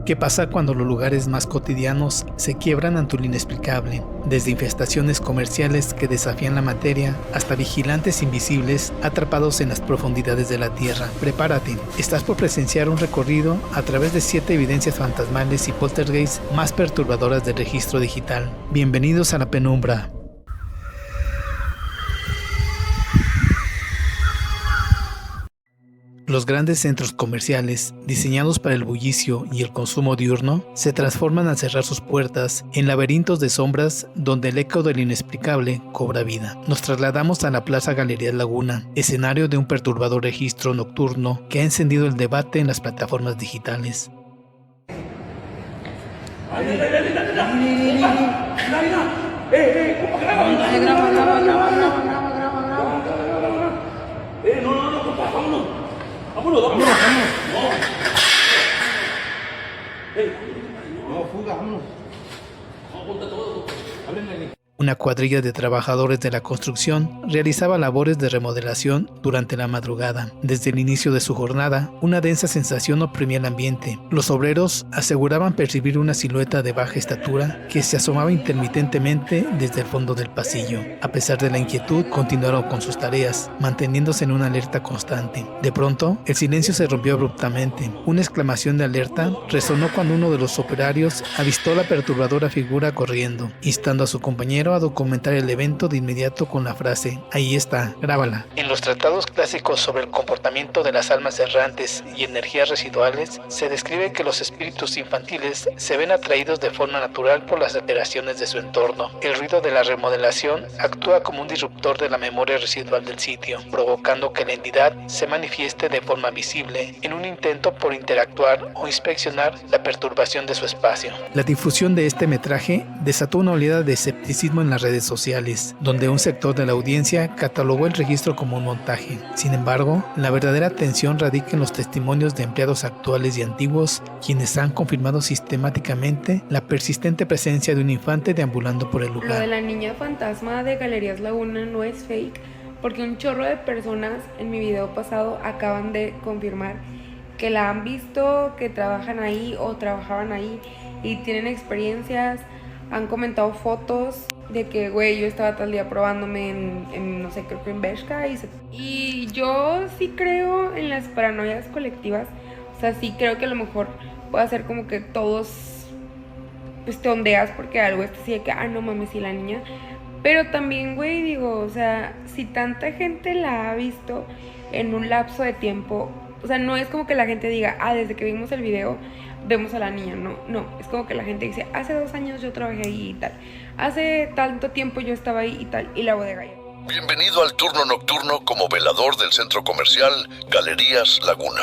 ¿Qué pasa cuando los lugares más cotidianos se quiebran ante lo inexplicable? Desde infestaciones comerciales que desafían la materia hasta vigilantes invisibles atrapados en las profundidades de la Tierra. Prepárate, estás por presenciar un recorrido a través de 7 evidencias fantasmales y poltergeist más perturbadoras del registro digital. Bienvenidos a la penumbra. Los grandes centros comerciales, diseñados para el bullicio y el consumo diurno, se transforman al cerrar sus puertas en laberintos de sombras donde el eco del inexplicable cobra vida. Nos trasladamos a la Plaza Galerías Laguna, escenario de un perturbador registro nocturno que ha encendido el debate en las plataformas digitales. Una cuadrilla de trabajadores de la construcción realizaba labores de remodelación durante la madrugada. Desde el inicio de su jornada, una densa sensación oprimía el ambiente. Los obreros aseguraban percibir una silueta de baja estatura que se asomaba intermitentemente desde el fondo del pasillo. A pesar de la inquietud, continuaron con sus tareas, manteniéndose en una alerta constante. De pronto, el silencio se rompió abruptamente. Una exclamación de alerta resonó cuando uno de los operarios avistó la perturbadora figura corriendo, instando a su compañero a documentar el evento de inmediato con la frase: "Ahí está, grábala". En los tratados clásicos sobre el comportamiento de las almas errantes y energías residuales, se describe que los espíritus infantiles se ven atraídos de forma natural por las alteraciones de su entorno. El ruido de la remodelación actúa como un disruptor de la memoria residual del sitio, provocando que la entidad se manifieste de forma visible en un intento por interactuar o inspeccionar la perturbación de su espacio. La difusión de este metraje desató una oleada de escepticismo en las redes sociales, donde un sector de la audiencia catalogó el registro como un montaje. Sin embargo, la verdadera tensión radica en los testimonios de empleados actuales y antiguos, quienes han confirmado sistemáticamente la persistente presencia de un infante deambulando por el lugar. Lo de la niña fantasma de Galerías Laguna no es fake, porque un chorro de personas en mi video pasado acaban de confirmar que la han visto, que trabajan ahí o trabajaban ahí y tienen experiencias, han comentado fotos de que, güey, yo estaba tal día probándome en no sé, creo que en Bershka y yo sí creo en las paranoias colectivas. O sea, sí creo que a lo mejor puede ser como que todos pues te ondeas porque algo está así de que, no mames, sí, la niña. Pero también, güey, digo, o sea, si tanta gente la ha visto en un lapso de tiempo, o sea, no es como que la gente diga, desde que vimos el video vemos a la niña, no, es como que la gente dice, hace 2 años yo trabajé ahí y tal, hace tanto tiempo yo estaba ahí y tal, y la bodega ya. Bienvenido al turno nocturno como velador del centro comercial Galerías Laguna.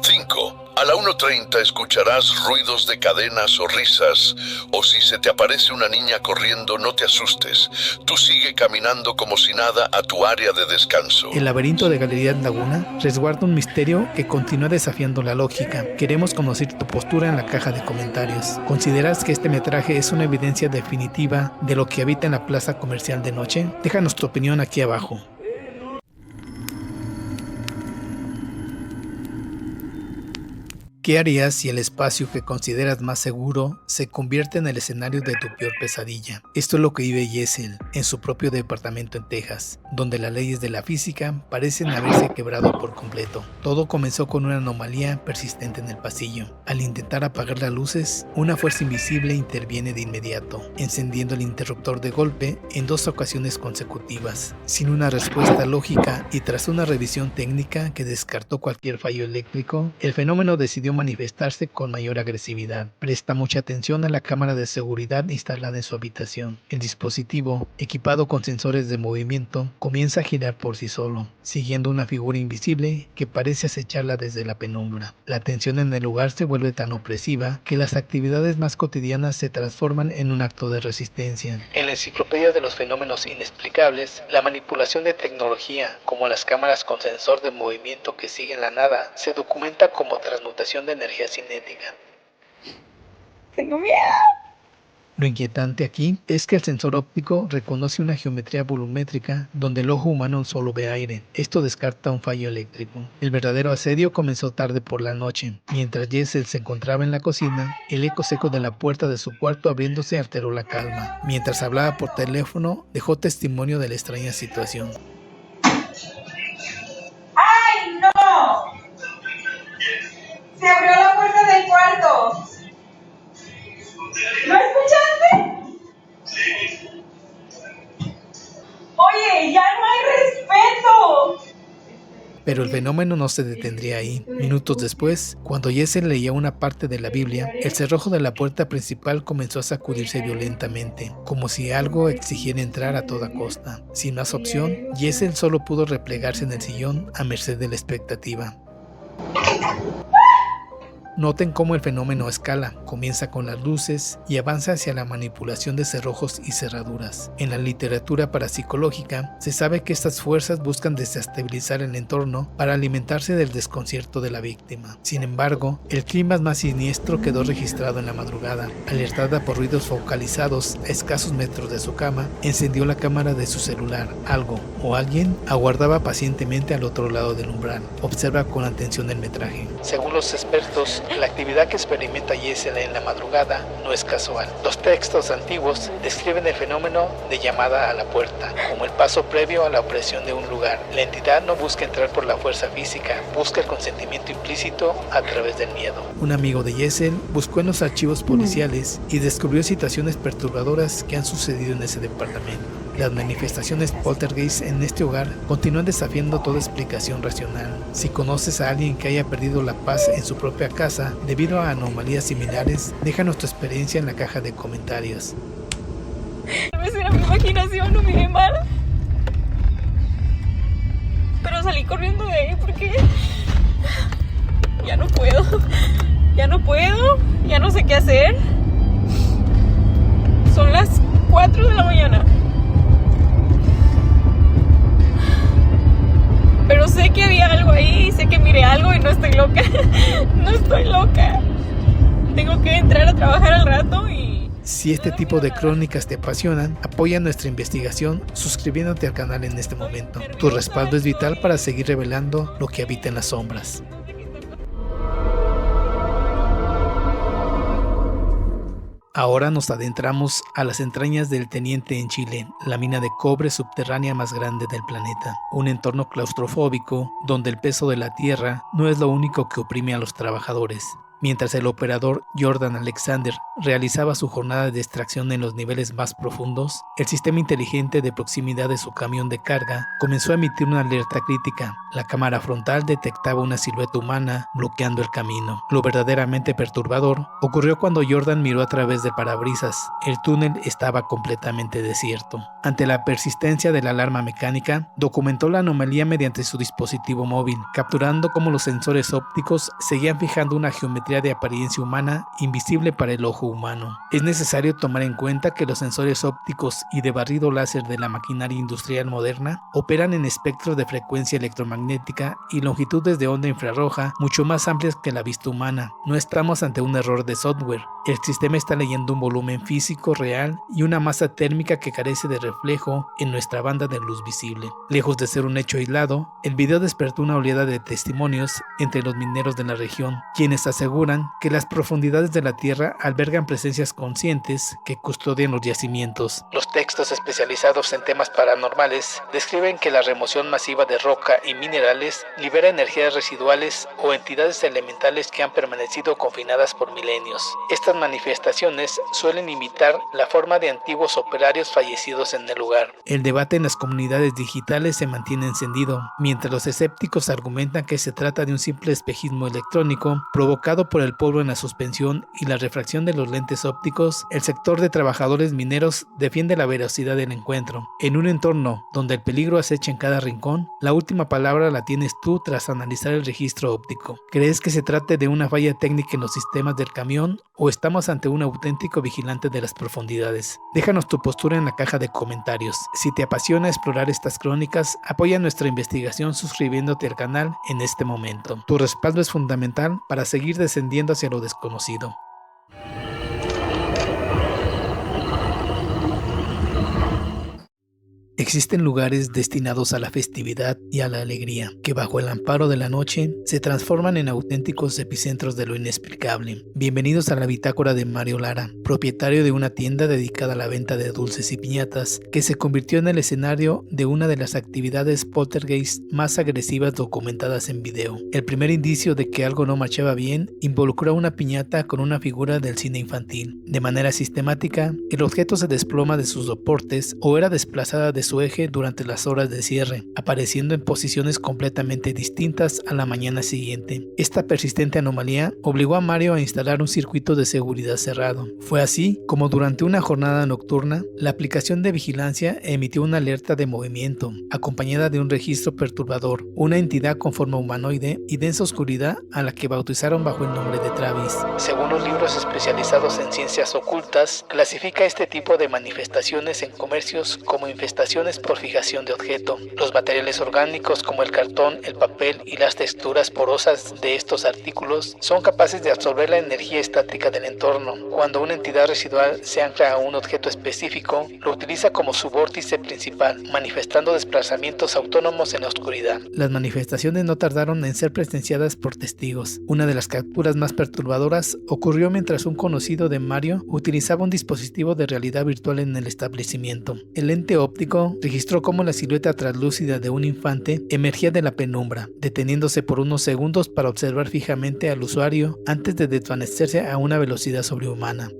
5. A la 1:30 escucharás ruidos de cadenas o risas, o si se te aparece una niña corriendo, no te asustes. Tú sigue caminando como si nada a tu área de descanso. El laberinto de Galerías Laguna resguarda un misterio que continúa desafiando la lógica. Queremos conocer tu postura en la caja de comentarios. ¿Consideras que este metraje es una evidencia definitiva de lo que habita en la plaza comercial de noche? Déjanos tu opinión aquí abajo. ¿Qué harías si el espacio que consideras más seguro se convierte en el escenario de tu peor pesadilla? Esto es lo que vive Jessel en su propio departamento en Texas, donde las leyes de la física parecen haberse quebrado por completo. Todo comenzó con una anomalía persistente en el pasillo. Al intentar apagar las luces, una fuerza invisible interviene de inmediato, encendiendo el interruptor de golpe en 2 ocasiones consecutivas. Sin una respuesta lógica y tras una revisión técnica que descartó cualquier fallo eléctrico, el fenómeno decidió manifestarse con mayor agresividad. Presta mucha atención a la cámara de seguridad instalada en su habitación. El dispositivo, equipado con sensores de movimiento, comienza a girar por sí solo, siguiendo una figura invisible que parece acecharla desde la penumbra. La tensión en el lugar se vuelve tan opresiva que las actividades más cotidianas se transforman en un acto de resistencia. En la enciclopedia de los fenómenos inexplicables, la manipulación de tecnología, como las cámaras con sensor de movimiento que siguen la nada, se documenta como transmutación de energía cinética. Tengo miedo. Lo inquietante aquí es que el sensor óptico reconoce una geometría volumétrica donde el ojo humano solo ve aire. Esto descarta un fallo eléctrico. El verdadero asedio comenzó tarde por la noche. Mientras Jessel se encontraba en la cocina, el eco seco de la puerta de su cuarto abriéndose alteró la calma. Mientras hablaba por teléfono, dejó testimonio de la extraña situación. ¡Ay, no! Se abrió la puerta del cuarto. ¿Lo escuchaste? Oye, ya no hay respeto. Pero el fenómeno no se detendría ahí. Minutos después, cuando Jessel leía una parte de la Biblia, el cerrojo de la puerta principal comenzó a sacudirse violentamente, como si algo exigiera entrar a toda costa. Sin más opción, Jessel solo pudo replegarse en el sillón a merced de la expectativa. Noten cómo el fenómeno escala, comienza con las luces y avanza hacia la manipulación de cerrojos y cerraduras. En la literatura parapsicológica, se sabe que estas fuerzas buscan desestabilizar el entorno para alimentarse del desconcierto de la víctima. Sin embargo, el clima más siniestro quedó registrado en la madrugada. Alertada por ruidos focalizados a escasos metros de su cama, encendió la cámara de su celular. Algo o alguien aguardaba pacientemente al otro lado del umbral. Observa con atención el metraje. Según los expertos, la actividad que experimenta Jessel en la madrugada no es casual. Los textos antiguos describen el fenómeno de llamada a la puerta, como el paso previo a la opresión de un lugar. La entidad no busca entrar por la fuerza física, busca el consentimiento implícito a través del miedo. Un amigo de Jessel buscó en los archivos policiales y descubrió situaciones perturbadoras que han sucedido en ese departamento. Las manifestaciones poltergeist en este hogar continúan desafiando toda explicación racional. Si conoces a alguien que haya perdido la paz en su propia casa debido a anomalías similares, déjanos tu experiencia en la caja de comentarios. Tal vez era mi imaginación, no miré mal. Pero salí corriendo de ahí porque ya no puedo, ya no sé qué hacer. Son las 4 de la mañana. Pero sé que había algo ahí, sé que miré algo y no estoy loca. No estoy loca. Tengo que entrar a trabajar al rato y... Si este tipo de crónicas te apasionan, apoya nuestra investigación suscribiéndote al canal en este momento. Tu respaldo es vital para seguir revelando lo que habita en las sombras. Ahora nos adentramos a las entrañas del Teniente en Chile, la mina de cobre subterránea más grande del planeta. Un entorno claustrofóbico donde el peso de la tierra no es lo único que oprime a los trabajadores. Mientras el operador Jordan Alexander realizaba su jornada de extracción en los niveles más profundos, el sistema inteligente de proximidad de su camión de carga comenzó a emitir una alerta crítica. La cámara frontal detectaba una silueta humana bloqueando el camino. Lo verdaderamente perturbador ocurrió cuando Jordan miró a través del parabrisas. El túnel estaba completamente desierto. Ante la persistencia de la alarma mecánica, documentó la anomalía mediante su dispositivo móvil, capturando cómo los sensores ópticos seguían fijando una geometría de apariencia humana invisible para el ojo humano. Es necesario tomar en cuenta que los sensores ópticos y de barrido láser de la maquinaria industrial moderna operan en espectros de frecuencia electromagnética y longitudes de onda infrarroja mucho más amplias que la vista humana. No estamos ante un error de software. El sistema está leyendo un volumen físico real y una masa térmica que carece de reflejo en nuestra banda de luz visible. Lejos de ser un hecho aislado, el video despertó una oleada de testimonios entre los mineros de la región, quienes aseguran que las profundidades de la Tierra albergan presencias conscientes que custodian los yacimientos. Los textos especializados en temas paranormales describen que la remoción masiva de roca y minerales libera energías residuales o entidades elementales que han permanecido confinadas por milenios. Estas manifestaciones suelen imitar la forma de antiguos operarios fallecidos en el lugar. El debate en las comunidades digitales se mantiene encendido, mientras los escépticos argumentan que se trata de un simple espejismo electrónico provocado por el polvo en la suspensión y la refracción de los lentes ópticos. El sector de trabajadores mineros defiende la veracidad del encuentro. En un entorno donde el peligro acecha en cada rincón, la última palabra la tienes tú tras analizar el registro óptico. ¿Crees que se trate de una falla técnica en los sistemas del camión o estamos ante un auténtico vigilante de las profundidades? Déjanos tu postura en la caja de comentarios. Si te apasiona explorar estas crónicas, apoya nuestra investigación suscribiéndote al canal en este momento. Tu respaldo es fundamental para seguir descendiendo hacia lo desconocido. Existen lugares destinados a la festividad y a la alegría, que bajo el amparo de la noche se transforman en auténticos epicentros de lo inexplicable. Bienvenidos a la bitácora de Mario Lara, propietario de una tienda dedicada a la venta de dulces y piñatas, que se convirtió en el escenario de una de las actividades poltergeist más agresivas documentadas en video. El primer indicio de que algo no marchaba bien involucró a una piñata con una figura del cine infantil. De manera sistemática, el objeto se desploma de sus soportes o era desplazada de su eje durante las horas de cierre, apareciendo en posiciones completamente distintas a la mañana siguiente. Esta persistente anomalía obligó a Mario a instalar un circuito de seguridad cerrado. Fue así como durante una jornada nocturna, la aplicación de vigilancia emitió una alerta de movimiento, acompañada de un registro perturbador, una entidad con forma humanoide y densa oscuridad a la que bautizaron bajo el nombre de Travis. Según los libros especializados en ciencias ocultas, clasifica este tipo de manifestaciones en comercios como infestaciones por fijación de objeto. Los materiales orgánicos como el cartón, el papel y las texturas porosas de estos artículos son capaces de absorber la energía estática del entorno. Cuando una entidad residual se ancla a un objeto específico, lo utiliza como su vórtice principal, manifestando desplazamientos autónomos en la oscuridad. Las manifestaciones no tardaron en ser presenciadas por testigos. Una de las capturas más perturbadoras ocurrió mientras un conocido de Mario utilizaba un dispositivo de realidad virtual en el establecimiento. El lente óptico registró cómo la silueta translúcida de un infante emergía de la penumbra, deteniéndose por unos segundos para observar fijamente al usuario antes de desvanecerse a una velocidad sobrehumana.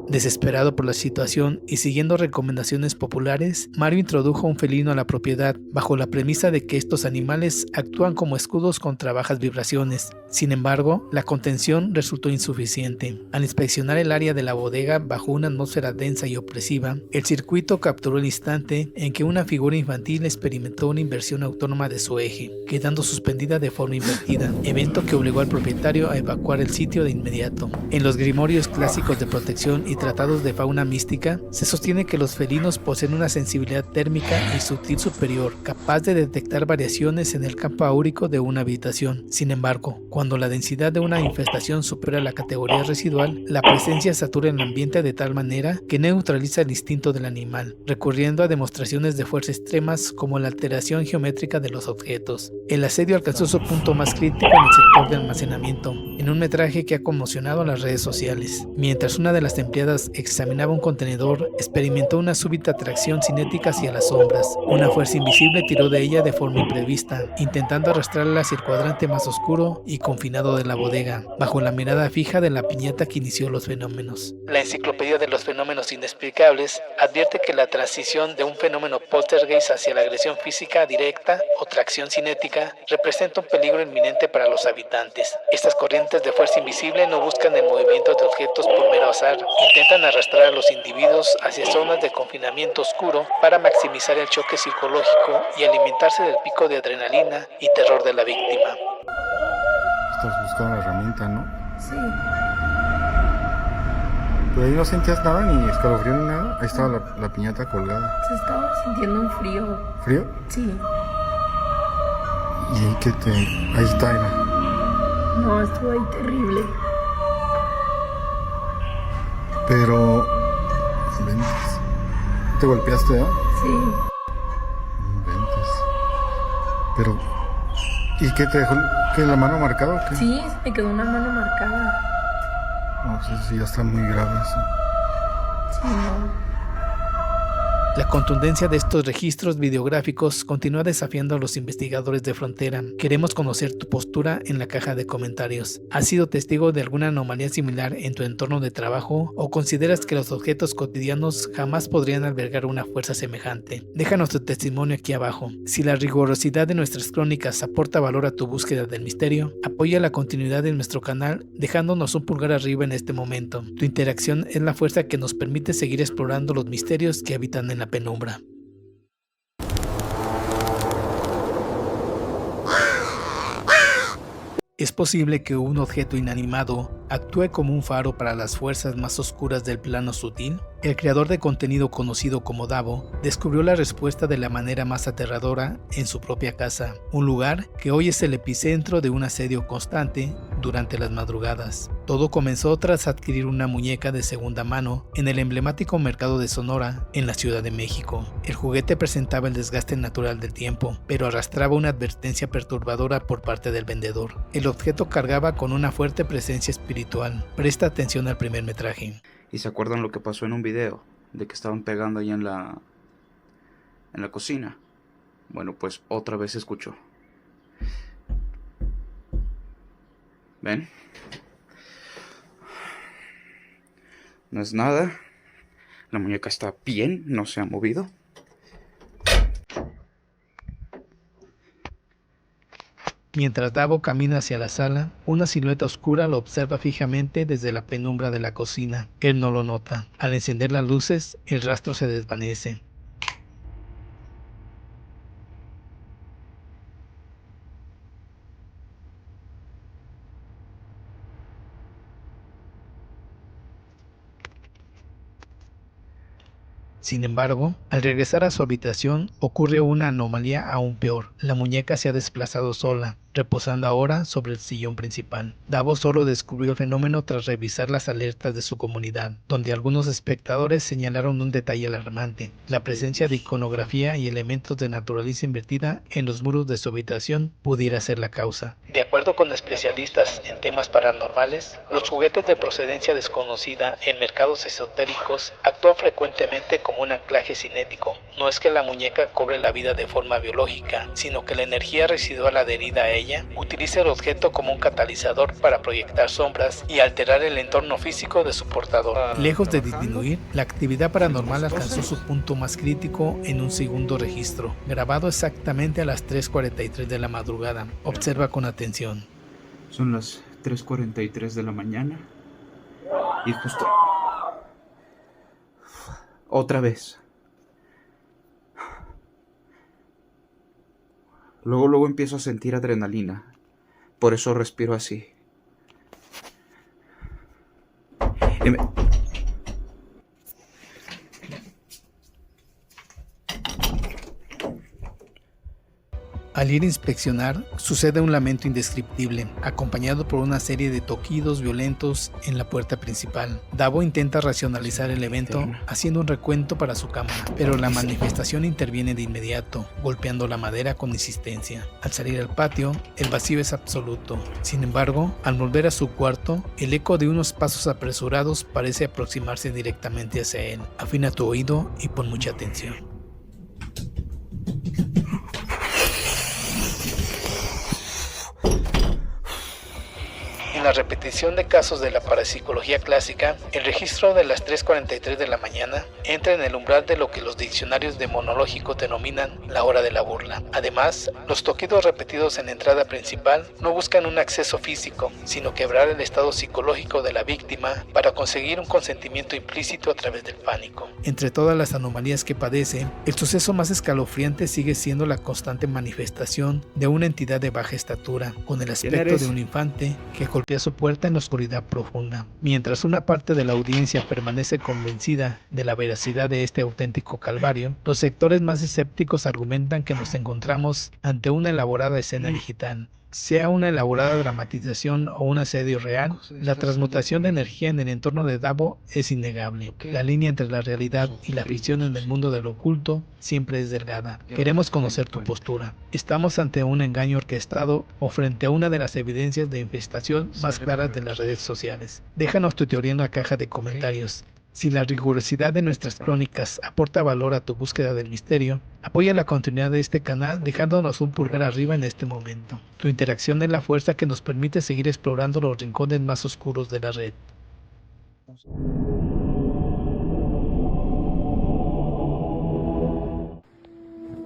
Desesperado por la situación y siguiendo recomendaciones populares, Mario introdujo un felino a la propiedad bajo la premisa de que estos animales actúan como escudos contra bajas vibraciones. Sin embargo, la contención resultó insuficiente. Al inspeccionar el área de la bodega bajo una atmósfera densa y opresiva, el circuito capturó el instante en que una figura infantil experimentó una inversión autónoma de su eje, quedando suspendida de forma invertida, evento que obligó al propietario a evacuar el sitio de inmediato. En los grimorios clásicos de protección y tratados de fauna mística, se sostiene que los felinos poseen una sensibilidad térmica y sutil superior, capaz de detectar variaciones en el campo áurico de una habitación. Sin embargo, cuando la densidad de una infestación supera la categoría residual, la presencia satura el ambiente de tal manera que neutraliza el instinto del animal, recurriendo a demostraciones de fuerza extremas como la alteración geométrica de los objetos. El asedio alcanzó su punto más crítico en el sector de almacenamiento, en un metraje que ha conmocionado a las redes sociales. Mientras una de las empleadas examinaba un contenedor, experimentó una súbita atracción cinética hacia las sombras. Una fuerza invisible tiró de ella de forma imprevista, intentando arrastrarla hacia el cuadrante más oscuro y confinado de la bodega, bajo la mirada fija de la piñata que inició los fenómenos. La enciclopedia de los fenómenos inexplicables advierte que la transición de un fenómeno poltergeist hacia la agresión física directa o tracción cinética representa un peligro inminente para los habitantes. Estas corrientes de fuerza invisible no buscan el movimiento de objetos por mero azar, intentan arrastrar a los individuos hacia zonas de confinamiento oscuro para maximizar el choque psicológico y alimentarse del pico de adrenalina y terror de la víctima. Estás buscando la herramienta, ¿no? Sí. Pero ahí no sentías nada, ni escalofrío ni nada. Ahí estaba la piñata colgada. Se estaba sintiendo un frío. ¿Frío? Sí. Y ahí ahí está, mira. No, estuvo ahí terrible. Pero... Ventes. ¿Te golpeaste, Sí. Ventes. Pero... ¿Y qué te dejó? ¿Qué, la mano marcada o qué? Sí, me quedó una mano marcada. No, pues eso sí ya está muy grave eso. Sí, no. La contundencia de estos registros videográficos continúa desafiando a los investigadores de Frontera. Queremos conocer tu postura en la caja de comentarios. ¿Has sido testigo de alguna anomalía similar en tu entorno de trabajo o consideras que los objetos cotidianos jamás podrían albergar una fuerza semejante? Déjanos tu testimonio aquí abajo. Si la rigurosidad de nuestras crónicas aporta valor a tu búsqueda del misterio, apoya la continuidad de nuestro canal dejándonos un pulgar arriba en este momento. Tu interacción es la fuerza que nos permite seguir explorando los misterios que habitan en la penumbra. Es posible que un objeto inanimado actúe como un faro para las fuerzas más oscuras del plano sutil. El creador de contenido conocido como Davo descubrió la respuesta de la manera más aterradora en su propia casa, un lugar que hoy es el epicentro de un asedio constante durante las madrugadas. Todo comenzó tras adquirir una muñeca de segunda mano en el emblemático mercado de Sonora, en la Ciudad de México. El juguete presentaba el desgaste natural del tiempo, pero arrastraba una advertencia perturbadora por parte del vendedor. El objeto cargaba con una fuerte presencia espiritual. Presta atención al primer metraje. ¿Y se acuerdan lo que pasó en un video? De que estaban pegando ahí en la cocina. Bueno, pues otra vez se escuchó. ¿Ven? No es nada. La muñeca está bien, no se ha movido. Mientras Davo camina hacia la sala, una silueta oscura lo observa fijamente desde la penumbra de la cocina. Él no lo nota. Al encender las luces, el rastro se desvanece. Sin embargo, al regresar a su habitación, ocurre una anomalía aún peor. La muñeca se ha desplazado sola, reposando ahora sobre el sillón principal. Davo solo descubrió el fenómeno tras revisar las alertas de su comunidad, donde algunos espectadores señalaron un detalle alarmante: la presencia de iconografía y elementos de naturaleza invertida en los muros de su habitación pudiera ser la causa. De acuerdo con especialistas en temas paranormales, los juguetes de procedencia desconocida en mercados esotéricos actúan frecuentemente como un anclaje cinético. No es que la muñeca cobre la vida de forma biológica, sino que la energía residual adherida a ella utiliza el objeto como un catalizador para proyectar sombras y alterar el entorno físico de su portador. Lejos de disminuir, la actividad paranormal alcanzó su punto más crítico en un segundo registro, grabado exactamente a las 3:43 de la madrugada. Observa con atención. Son las 3:43 de la mañana. Y justo... otra vez. Luego empiezo a sentir adrenalina. Por eso respiro así. Al ir a inspeccionar, sucede un lamento indescriptible, acompañado por una serie de toquidos violentos en la puerta principal. Davo intenta racionalizar el evento haciendo un recuento para su cámara, pero la manifestación interviene de inmediato, golpeando la madera con insistencia. Al salir al patio, el vacío es absoluto. Sin embargo, al volver a su cuarto, el eco de unos pasos apresurados parece aproximarse directamente hacia él. Afina tu oído y pon mucha atención. En la repetición de casos de la parapsicología clásica, el registro de las 3:43 de la mañana entra en el umbral de lo que los diccionarios demonológicos denominan la hora de la burla. Además, los toquidos repetidos en la entrada principal no buscan un acceso físico, sino quebrar el estado psicológico de la víctima para conseguir un consentimiento implícito a través del pánico. Entre todas las anomalías que padece, el suceso más escalofriante sigue siendo la constante manifestación de una entidad de baja estatura, con el aspecto de un infante que golpea su puerta en la oscuridad profunda. Mientras una parte de la audiencia permanece convencida de la veracidad de este auténtico calvario, los sectores más escépticos argumentan que nos encontramos ante una elaborada escena digital. Sea una elaborada dramatización o un asedio real, la transmutación de energía en el entorno de Davo es innegable. La línea entre la realidad y la ficción en el mundo del oculto siempre es delgada. Queremos conocer tu postura. ¿Estamos ante un engaño orquestado o frente a una de las evidencias de infestación más claras de las redes sociales? Déjanos tu teoría en la caja de comentarios. Si la rigurosidad de nuestras crónicas aporta valor a tu búsqueda del misterio, apoya la continuidad de este canal dejándonos un pulgar arriba en este momento. Tu interacción es la fuerza que nos permite seguir explorando los rincones más oscuros de la red.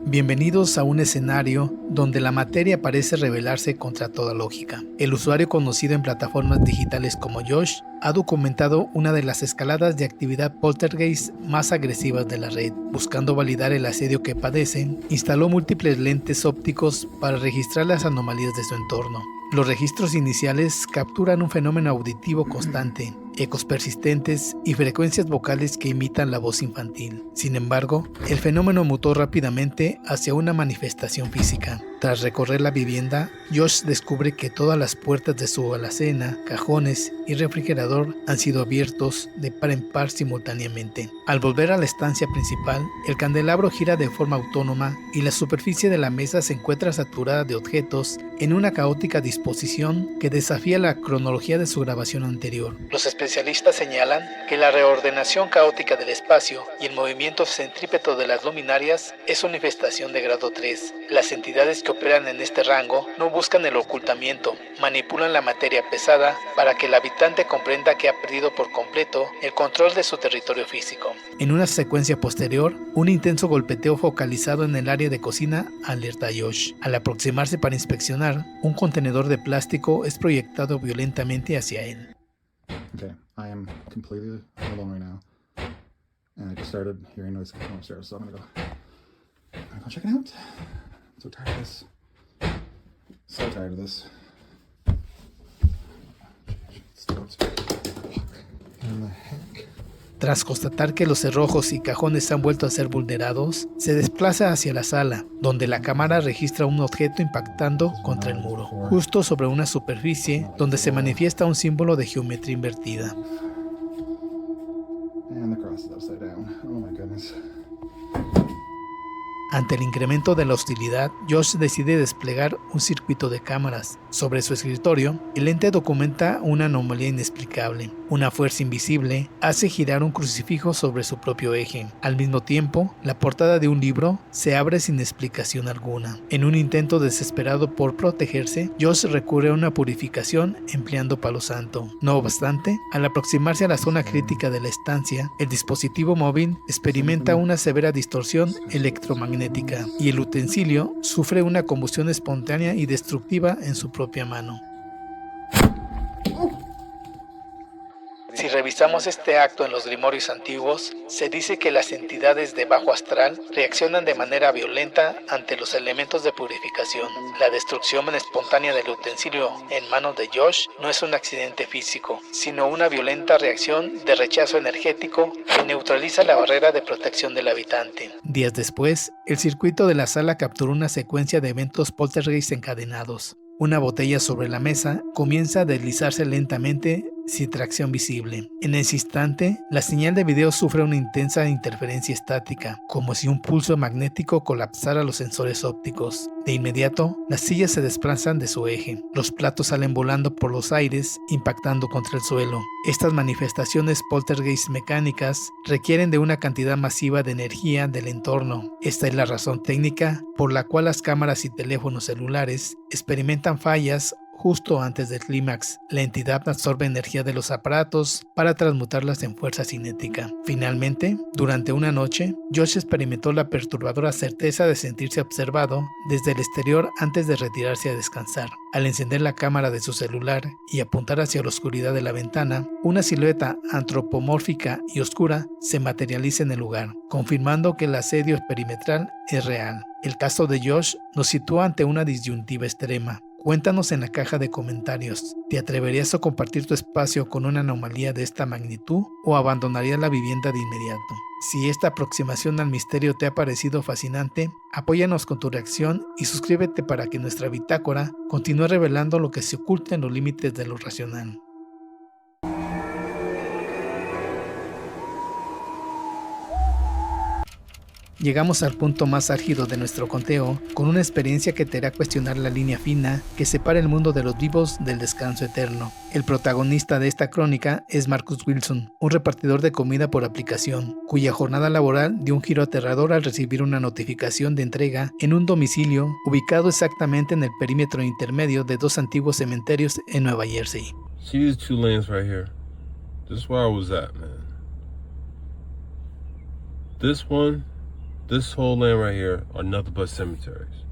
Bienvenidos a un escenario donde la materia parece rebelarse contra toda lógica. El usuario conocido en plataformas digitales como Josh ha documentado una de las escaladas de actividad poltergeist más agresivas de la red. Buscando validar el asedio que padecen, instaló múltiples lentes ópticos para registrar las anomalías de su entorno. Los registros iniciales capturan un fenómeno auditivo constante, ecos persistentes y frecuencias vocales que imitan la voz infantil. Sin embargo, el fenómeno mutó rápidamente hacia una manifestación física. Tras recorrer la vivienda, Josh descubre que todas las puertas de su alacena, cajones y refrigerador han sido abiertos de par en par simultáneamente. Al volver a la estancia principal, el candelabro gira de forma autónoma y la superficie de la mesa se encuentra saturada de objetos en una caótica disposición que desafía la cronología de su grabación anterior. Los especialistas señalan que la reordenación caótica del espacio y el movimiento centrípeto de las luminarias es una infestación de grado 3. Las entidades que operan en este rango no buscan el ocultamiento, manipulan la materia pesada para que el habitante comprenda que ha perdido por completo el control de su territorio físico. En una secuencia posterior, un intenso golpeteo focalizado en el área de cocina alerta a Josh. Al aproximarse para inspeccionar, un contenedor de plástico es proyectado violentamente hacia él. Okay, I am completely alone right now. And I just started hearing noise coming upstairs, so I'm gonna go check it out. I'm so tired of this. So tired of this. In the heck? Tras constatar que los cerrojos y cajones han vuelto a ser vulnerados, se desplaza hacia la sala, donde la cámara registra un objeto impactando contra el muro, justo sobre una superficie donde se manifiesta un símbolo de geometría invertida. And the cross is upside down. Oh my goodness. Ante el incremento de la hostilidad, Josh decide desplegar un circuito de cámaras. Sobre su escritorio, el ente documenta una anomalía inexplicable. Una fuerza invisible hace girar un crucifijo sobre su propio eje. Al mismo tiempo, la portada de un libro se abre sin explicación alguna. En un intento desesperado por protegerse, Josh recurre a una purificación empleando palo santo. No obstante, al aproximarse a la zona crítica de la estancia, el dispositivo móvil experimenta una severa distorsión electromagnética y el utensilio sufre una combustión espontánea y destructiva en su propia mano. Si revisamos este acto en los grimorios antiguos, se dice que las entidades de bajo astral reaccionan de manera violenta ante los elementos de purificación. La destrucción espontánea del utensilio en manos de Josh no es un accidente físico, sino una violenta reacción de rechazo energético que neutraliza la barrera de protección del habitante. Días después, el circuito de la sala capturó una secuencia de eventos poltergeist encadenados. Una botella sobre la mesa comienza a deslizarse lentamente sin tracción visible. En ese instante, la señal de video sufre una intensa interferencia estática, como si un pulso magnético colapsara los sensores ópticos. De inmediato, las sillas se desplazan de su eje. Los platos salen volando por los aires, impactando contra el suelo. Estas manifestaciones poltergeist mecánicas requieren de una cantidad masiva de energía del entorno. Esta es la razón técnica por la cual las cámaras y teléfonos celulares experimentan fallas justo antes del clímax. La entidad absorbe energía de los aparatos para transmutarlas en fuerza cinética. Finalmente, durante una noche, Josh experimentó la perturbadora certeza de sentirse observado desde el exterior antes de retirarse a descansar. Al encender la cámara de su celular y apuntar hacia la oscuridad de la ventana, una silueta antropomórfica y oscura se materializa en el lugar, confirmando que el asedio perimetral es real. El caso de Josh nos sitúa ante una disyuntiva extrema. Cuéntanos en la caja de comentarios, ¿te atreverías a compartir tu espacio con una anomalía de esta magnitud o abandonarías la vivienda de inmediato? Si esta aproximación al misterio te ha parecido fascinante, apóyanos con tu reacción y suscríbete para que nuestra bitácora continúe revelando lo que se oculta en los límites de lo racional. Llegamos al punto más álgido de nuestro conteo, con una experiencia que te hará cuestionar la línea fina que separa el mundo de los vivos del descanso eterno. El protagonista de esta crónica es Marcus Wilson, un repartidor de comida por aplicación, cuya jornada laboral dio un giro aterrador al recibir una notificación de entrega en un domicilio ubicado exactamente en el perímetro intermedio de dos antiguos cementerios en Nueva Jersey. See these two lanes right here? This is where I was at, man. This whole land right here are nothing but cemeteries.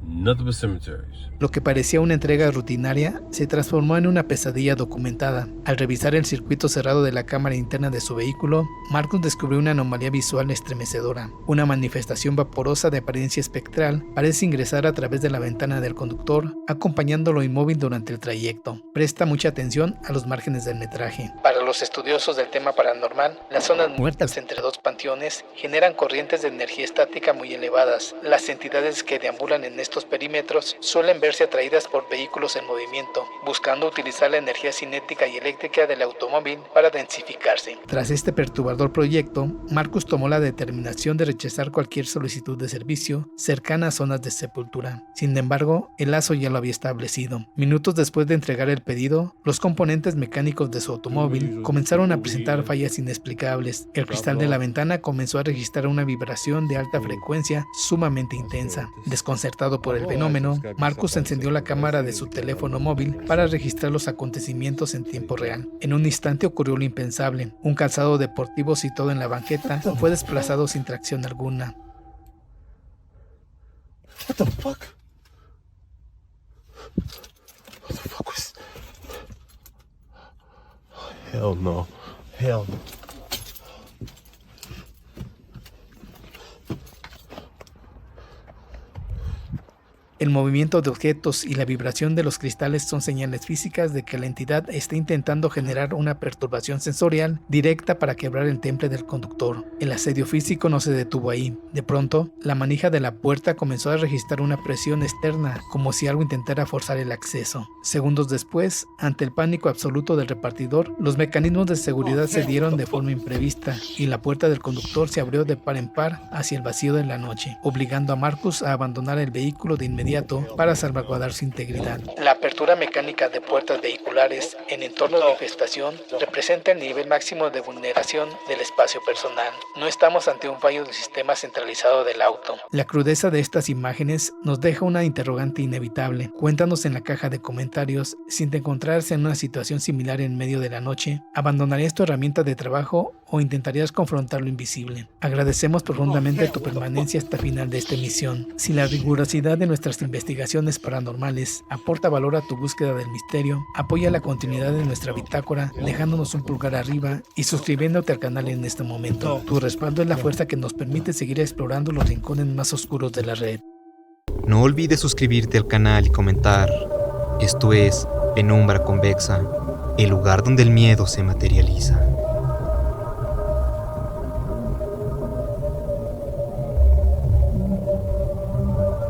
Nothing but cemeteries. Lo que parecía una entrega rutinaria se transformó en una pesadilla documentada. Al revisar el circuito cerrado de la cámara interna de su vehículo, Marcus descubrió una anomalía visual estremecedora. Una manifestación vaporosa de apariencia espectral parece ingresar a través de la ventana del conductor, acompañándolo inmóvil durante el trayecto. Presta mucha atención a los márgenes del metraje. Para los estudiosos del tema paranormal, las zonas muertas entre dos panteones generan corrientes de energía estática muy elevadas. Las entidades que deambulan en estos perímetros suelen verse atraídas por vehículos en movimiento, buscando utilizar la energía cinética y eléctrica del automóvil para densificarse. Tras este perturbador proyecto, Marcus tomó la determinación de rechazar cualquier solicitud de servicio cercana a zonas de sepultura. Sin embargo, el lazo ya lo había establecido. Minutos después de entregar el pedido, los componentes mecánicos de su automóvil comenzaron a presentar fallas inexplicables. El cristal de la ventana comenzó a registrar una vibración de alta frecuencia sumamente intensa. Desconcertado por el fenómeno, Marcus encendió la cámara de su teléfono móvil para registrar los acontecimientos en tiempo real. En un instante ocurrió lo impensable. Un calzado deportivo situado en la banqueta fue desplazado sin tracción alguna. What the fuck? What the fuck was... Hell no. Hell no. El movimiento de objetos y la vibración de los cristales son señales físicas de que la entidad está intentando generar una perturbación sensorial directa para quebrar el temple del conductor. El asedio físico no se detuvo ahí. De pronto, la manija de la puerta comenzó a registrar una presión externa, como si algo intentara forzar el acceso. Segundos después, ante el pánico absoluto del repartidor, los mecanismos de seguridad se dieron de forma imprevista y la puerta del conductor se abrió de par en par hacia el vacío de la noche, obligando a Marcus a abandonar el vehículo de inmediato para salvaguardar su integridad. La apertura mecánica de puertas vehiculares en entornos de manifestación representa el nivel máximo de vulneración del espacio personal. No estamos ante un fallo del sistema centralizado del auto. La crudeza de estas imágenes nos deja una interrogante inevitable. Cuéntanos en la caja de comentarios si te encontraras en una situación similar en medio de la noche. ¿Abandonarías tu herramienta de trabajo o intentarías confrontar lo invisible? Agradecemos profundamente tu permanencia hasta el final de esta emisión. Si la rigurosidad de nuestras investigaciones paranormales aporta valor a tu búsqueda del misterio, apoya la continuidad de nuestra bitácora dejándonos un pulgar arriba y suscribiéndote al canal en este momento. Tu respaldo es la fuerza que nos permite seguir explorando los rincones más oscuros de la red. No olvides suscribirte al canal y comentar. Esto es Penumbra Convexa, el lugar donde el miedo se materializa.